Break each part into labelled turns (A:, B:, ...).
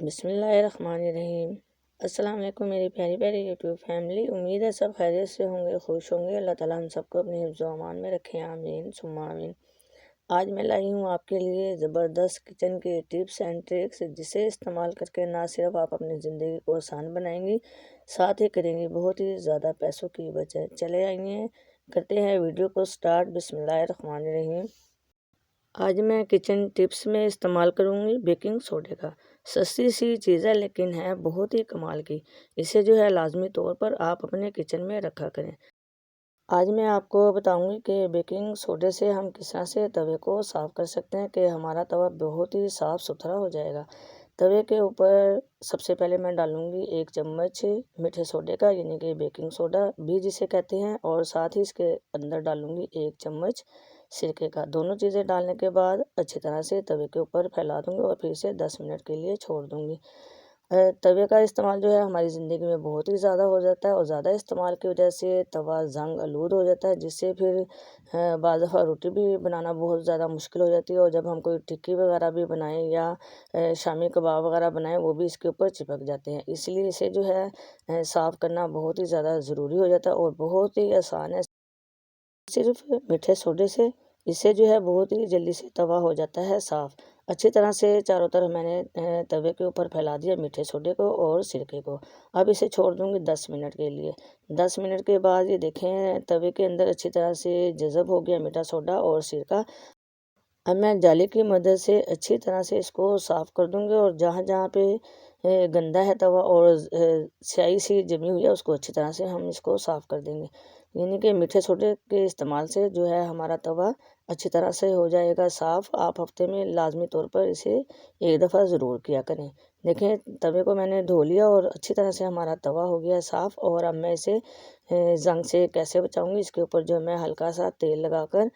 A: बिस्मिल्लाहिर्रहमानिर्रहीम। अस्सलाम वालेकुम मेरी प्यारी प्यारी यूट्यूब फैमिली। उम्मीद है सब खैरियत से होंगे, खुश होंगे। अल्लाह ताला हम सबको अपने हिफ्ज़ व अमान में रखें, आमीन सुम्मा आमीन। आज मैं लाई हूँ आपके लिए ज़बरदस्त किचन के टिप्स एंड ट्रिक्स, जिसे इस्तेमाल करके ना सिर्फ आप अपनी ज़िंदगी को आसान बनाएंगी, साथ ही करेंगी बहुत ही ज़्यादा पैसों की बचत। चले आइए करते हैं वीडियो को स्टार्ट। बिस्मिल्लाहिर्रहमानिर्रहीम। आज मैं किचन टिप्स में इस्तेमाल करूँगी बेकिंग सोडे का। सस्ती सी चीज़ है लेकिन है बहुत ही कमाल की। इसे जो है लाजमी तौर पर आप अपने किचन में रखा करें। आज मैं आपको बताऊंगी कि बेकिंग सोडे से हम किस तरह से तवे को साफ़ कर सकते हैं कि हमारा तवा बहुत ही साफ़ सुथरा हो जाएगा। तवे के ऊपर सबसे पहले मैं डालूंगी 1 चम्मच मीठे सोडे का, यानी कि बेकिंग सोडा भी जिसे कहते हैं, और साथ ही इसके अंदर डालूंगी 1 चम्मच सिरके का। दोनों चीज़ें डालने के बाद अच्छी तरह से तवे के ऊपर फैला दूंगी और फिर से 10 मिनट के लिए छोड़ दूंगी। तवे का इस्तेमाल जो है हमारी ज़िंदगी में बहुत ही ज़्यादा हो जाता है, और ज़्यादा इस्तेमाल की वजह से तवा जंग आलूद हो जाता है, जिससे फिर बाज़ दफ़ा रोटी भी बनाना बहुत ज़्यादा मुश्किल हो जाती है। और जब हम कोई टिक्की वगैरह भी बनाएं या शामी कबाब वगैरह बनाएं, वो भी इसके ऊपर चिपक जाते हैं। इसलिए इसे जो है साफ़ करना बहुत ही ज़्यादा ज़रूरी हो जाता है और बहुत ही आसान है। सिर्फ मीठे सोडे से इससे जो है बहुत ही जल्दी से तवा हो जाता है साफ़। अच्छी तरह से चारों तरफ मैंने तवे के ऊपर फैला दिया मीठे सोडे को और सिरके को। अब इसे छोड़ दूंगी 10 मिनट के लिए। 10 मिनट के बाद ये देखें तवे के अंदर अच्छी तरह से जज़ब हो गया मीठा सोडा और सिरका। अब मैं जाली की मदद से अच्छी तरह से इसको साफ़ कर दूंगी, और जहाँ जहाँ पे गंदा है तवा और स्याही सी जमी हुई है, उसको अच्छी तरह से हम इसको साफ़ कर देंगे। यानी कि मीठे सोडे के इस्तेमाल से जो है हमारा तवा अच्छी तरह से हो जाएगा साफ़। आप हफ्ते में लाजमी तौर पर इसे एक दफ़ा ज़रूर किया करें। देखें तवे को मैंने धो लिया और अच्छी तरह से हमारा तवा हो गया साफ़। और अब मैं इसे जंग से कैसे बचाऊंगी, इसके ऊपर जो मैं हल्का सा तेल लगाकर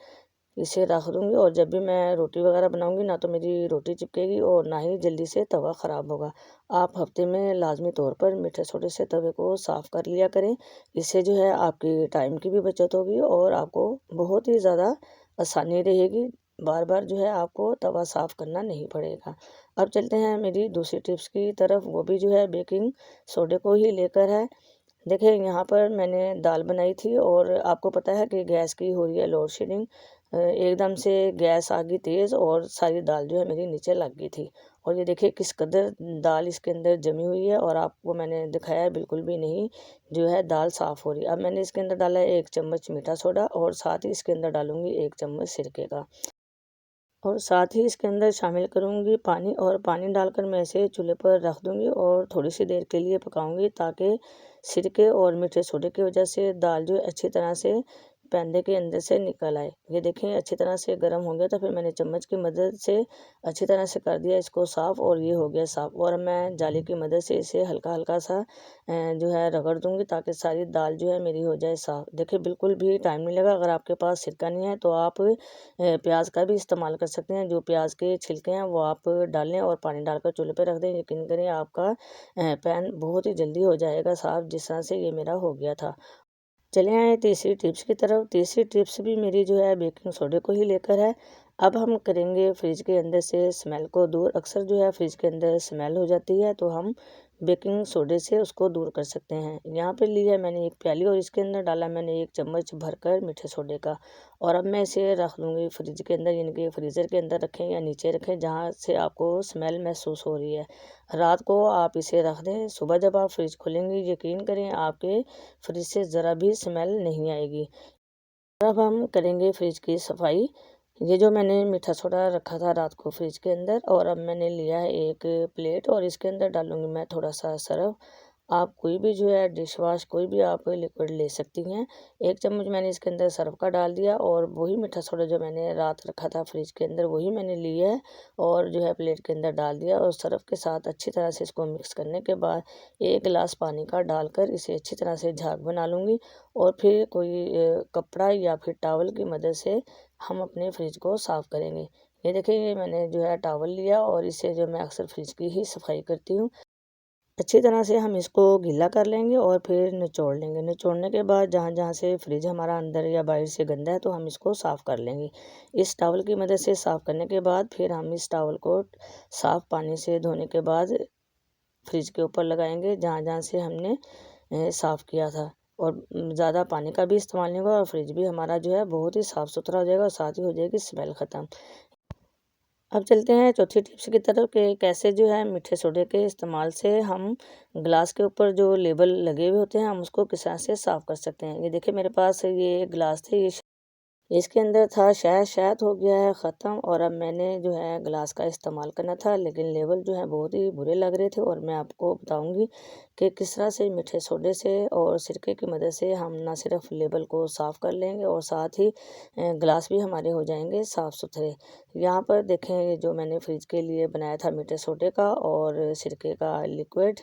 A: इसे रख दूंगी, और जब भी मैं रोटी वगैरह बनाऊंगी ना तो मेरी रोटी चिपकेगी और ना ही जल्दी से तवा ख़राब होगा। आप हफ्ते में लाजमी तौर पर मीठे सोडे से तवे को साफ़ कर लिया करें। इससे जो है आपकी टाइम की भी बचत होगी और आपको बहुत ही ज़्यादा आसानी रहेगी। बार बार जो है आपको तवा साफ़ करना नहीं पड़ेगा। अब चलते हैं मेरी दूसरी टिप्स की तरफ, वो भी जो है बेकिंग सोडे को ही लेकर है। देखिए यहाँ पर मैंने दाल बनाई थी और आपको पता है कि गैस की हो रही है लोड शेडिंग। एकदम से गैस आ गई तेज़ और सारी दाल जो है मेरी नीचे लग गई थी। और ये देखिए किस कदर दाल इसके अंदर जमी हुई है, और आपको मैंने दिखाया है बिल्कुल भी नहीं जो है दाल साफ़ हो रही है। अब मैंने इसके अंदर डाला है 1 चम्मच मीठा सोडा, और साथ ही इसके अंदर डालूंगी 1 चम्मच सिरके का, और साथ ही इसके अंदर शामिल करूँगी पानी। और पानी डालकर मैं इसे चूल्हे पर रख दूँगी और थोड़ी सी देर के लिए पकाऊँगी, ताकि सिरके और मीठे सोडे की वजह से दाल जो है अच्छी तरह से पैंदे के अंदर से निकल आए। ये देखें अच्छी तरह से गर्म हो गया, तो फिर मैंने चम्मच की मदद से अच्छी तरह से कर दिया इसको साफ़, और ये हो गया साफ़। और मैं जाली की मदद से इसे हल्का हल्का सा जो है रगड़ दूँगी, ताकि सारी दाल जो है मेरी हो जाए साफ़। देखिए बिल्कुल भी टाइम नहीं लगा। अगर आपके पास सिरका नहीं है तो आप प्याज का भी इस्तेमाल कर सकते हैं। जो प्याज के छिलके हैं वो आप डाल लें और पानी डालकर चूल्हे पे रख दें। यकीन करें आपका पैन बहुत ही जल्दी हो जाएगा साफ़, जिस तरह से ये मेरा हो गया था। चले आए तीसरी टिप्स की तरफ। तीसरी टिप्स भी मेरी जो है बेकिंग सोडे को ही लेकर है। अब हम करेंगे फ्रिज के अंदर से स्मेल को दूर। अक्सर जो है फ्रिज के अंदर स्मेल हो जाती है, तो हम बेकिंग सोडे से उसको दूर कर सकते हैं। यहाँ पे ली है मैंने एक प्याली, और इसके अंदर डाला मैंने 1 चम्मच भरकर मीठे सोडे का। और अब मैं इसे रख दूँगी फ्रिज के अंदर, यानी कि फ्रीज़र के अंदर रखें या नीचे रखें जहाँ से आपको स्मेल महसूस हो रही है। रात को आप इसे रख दें, सुबह जब आप फ्रिज खोलेंगे यकीन करें आपके फ्रिज से ज़रा भी स्मेल नहीं आएगी। अब हम करेंगे फ्रिज की सफाई। ये जो मैंने मीठा सोडा रखा था रात को फ्रिज के अंदर, और अब मैंने लिया है एक प्लेट, और इसके अंदर डालूंगी मैं थोड़ा सा सर्फ। आप कोई भी जो है डिश वाश कोई भी आप लिक्विड ले सकती हैं। 1 चम्मच मैंने इसके अंदर सर्फ का डाल दिया, और वही मीठा सोडा जो मैंने रात रखा था फ्रिज के अंदर वही मैंने लिया है, और जो है प्लेट के अंदर डाल दिया, और सर्फ के साथ अच्छी तरह से इसको मिक्स करने के बाद 1 गिलास पानी का डालकर इसे अच्छी तरह से झाग बना लूँगी। और फिर कोई कपड़ा या फिर टॉवल की मदद से हम अपने फ्रिज को साफ़ करेंगे। ये देखिए ये मैंने जो है टॉवल लिया, और इससे जो मैं अक्सर फ्रिज की ही सफाई करती हूँ। अच्छी तरह से हम इसको गीला कर लेंगे और फिर निचोड़ लेंगे। निचोड़ने के बाद जहाँ जहाँ से फ्रिज हमारा अंदर या बाहर से गंदा है तो हम इसको साफ़ कर लेंगे। इस टॉवल की मदद से साफ़ करने के बाद फिर हम इस टॉवल को साफ़ पानी से धोने के बाद फ्रिज के ऊपर लगाएंगे जहाँ जहाँ से हमने साफ़ किया था। और ज़्यादा पानी का भी इस्तेमाल नहीं होगा और फ्रिज भी हमारा जो है बहुत ही साफ़ सुथरा हो जाएगा और साथ ही हो जाएगी स्मेल ख़त्म। अब चलते हैं चौथी टिप्स की तरफ कि कैसे जो है मीठे सोडे के इस्तेमाल से हम ग्लास के ऊपर जो लेबल लगे हुए होते हैं हम उसको किस तरह से साफ़ कर सकते हैं। ये देखिए मेरे पास ये ग्लास थे, ये इसके अंदर था शहद, शहद हो गया है ख़त्म और अब मैंने जो है ग्लास का इस्तेमाल करना था, लेकिन लेवल जो है बहुत ही बुरे लग रहे थे। और मैं आपको बताऊंगी कि किस तरह से मीठे सोडे से और सिरके की मदद से हम ना सिर्फ लेबल को साफ़ कर लेंगे और साथ ही ग्लास भी हमारे हो जाएंगे साफ़ सुथरे। यहाँ पर देखें ये जो मैंने फ्रिज के लिए बनाया था मीठे सोडे का और सिरके का लिक्विड,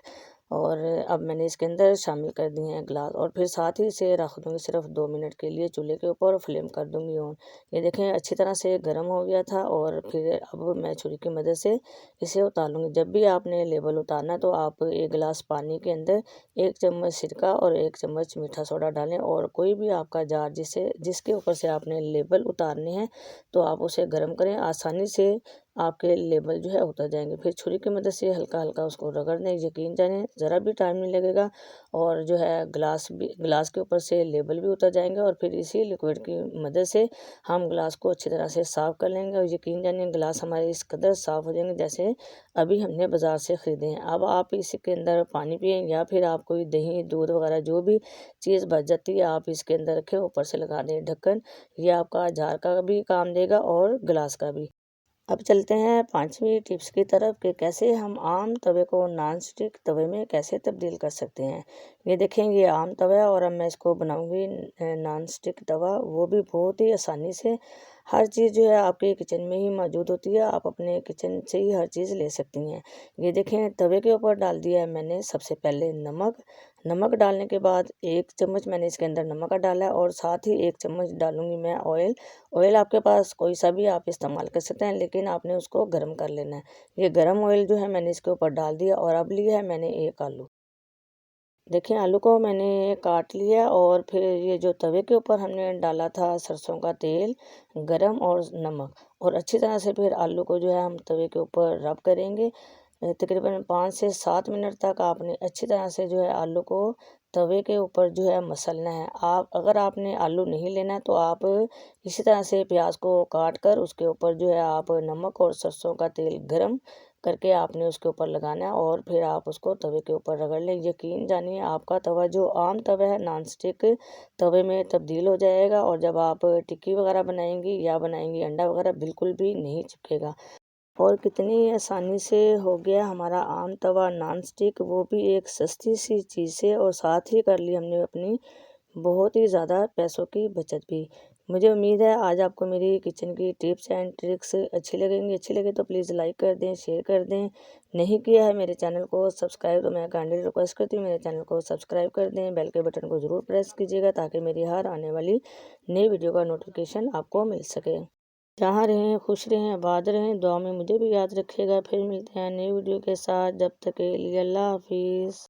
A: और अब मैंने इसके अंदर शामिल कर दिए हैं ग्लास और फिर साथ ही इसे रख दूँगी सिर्फ 2 मिनट के लिए चूल्हे के ऊपर और फ्लेम कर दूँगी ऑन। ये देखें अच्छी तरह से गर्म हो गया था और फिर अब मैं छुरी की मदद से इसे उतार लूँगी। जब भी आपने लेबल उतारना तो आप 1 गिलास पानी के अंदर 1 चम्मच सिरका और 1 चम्मच मीठा सोडा डालें और कोई भी आपका जार जिसके ऊपर से आपने लेबल उतारने हैं तो आप उसे गर्म करें। आसानी से आपके लेबल जो है उतर जाएंगे। फिर छुरी की मदद से हल्का हल्का उसको रगड़ दें, यकीन जाने ज़रा भी टाइम नहीं लगेगा और जो है ग्लास के ऊपर से लेबल भी उतर जाएंगे। और फिर इसी लिक्विड की मदद से हम ग्लास को अच्छी तरह से साफ़ कर लेंगे और यकीन जानिए ग्लास हमारे इस कदर साफ़ हो जाएंगे जैसे अभी हमने बाज़ार से ख़रीदे हैं। अब आप इसके अंदर पानी पिएँ या फिर आप कोई दही दूध वगैरह जो भी चीज़ बच जाती है आप इसके अंदर रखें, ऊपर से लगा दें ढक्कन। ये आपका जार का भी काम देगा और ग्लास का भी। अब चलते हैं 5वीं टिप्स की तरफ कि कैसे हम आम तवे को नॉन स्टिक तवे में कैसे तब्दील कर सकते हैं। ये देखें ये आम तवा है और अब मैं इसको बनाऊंगी नॉन स्टिक तवा, वो भी बहुत ही आसानी से। हर चीज़ जो है आपके किचन में ही मौजूद होती है, आप अपने किचन से ही हर चीज़ ले सकती हैं। ये देखें तवे के ऊपर डाल दिया है मैंने सबसे पहले नमक। नमक डालने के बाद 1 चम्मच मैंने इसके अंदर नमक का डाला है और साथ ही 1 चम्मच डालूंगी मैं ऑयल। ऑयल आपके पास कोई सा भी आप इस्तेमाल कर सकते हैं, लेकिन आपने उसको गर्म कर लेना है। ये गर्म ऑयल जो है मैंने इसके ऊपर डाल दिया और अब लिया है मैंने 1 आलू। देखिए आलू को मैंने काट लिया और फिर ये जो तवे के ऊपर हमने डाला था सरसों का तेल, गरम और नमक, और अच्छी तरह से फिर आलू को जो है हम तवे के ऊपर रब करेंगे। तकरीबन 5 से 7 मिनट तक आपने अच्छी तरह से जो है आलू को तवे के ऊपर जो है मसलना है। आप अगर आपने आलू नहीं लेना है तो आप इसी तरह से प्याज को काट कर उसके ऊपर जो है आप नमक और सरसों का तेल गरम करके आपने उसके ऊपर लगाना है और फिर आप उसको तवे के ऊपर रगड़ लें। यकीन जानिए आपका तवा जो आम तवा है नॉन स्टिक तवे में तब्दील हो जाएगा और जब आप टिक्की वगैरह बनाएंगी या बनाएंगी अंडा वगैरह बिल्कुल भी नहीं चिपकेगा। और कितनी आसानी से हो गया हमारा आम तवा नॉन स्टिक, वो भी एक सस्ती सी चीज़ से, और साथ ही कर ली हमने अपनी बहुत ही ज़्यादा पैसों की बचत भी। मुझे उम्मीद है आज आपको मेरी किचन की टिप्स एंड ट्रिक्स अच्छी लगेंगी। अच्छी लगे तो प्लीज़ लाइक कर दें, शेयर कर दें। नहीं किया है मेरे चैनल को सब्सक्राइब तो मैं काइंडली रिक्वेस्ट करती हूँ मेरे चैनल को सब्सक्राइब कर दें। बेल के बटन को ज़रूर प्रेस कीजिएगा ताकि मेरी हर आने वाली नई वीडियो का नोटिफिकेशन आपको मिल सके। जहाँ रहें खुश रहें आबाद रहें, दुआ में मुझे भी याद रखिएगा। फिर मिलते हैं नई वीडियो के साथ, जब तक के लिए अल्लाह हाफिज़।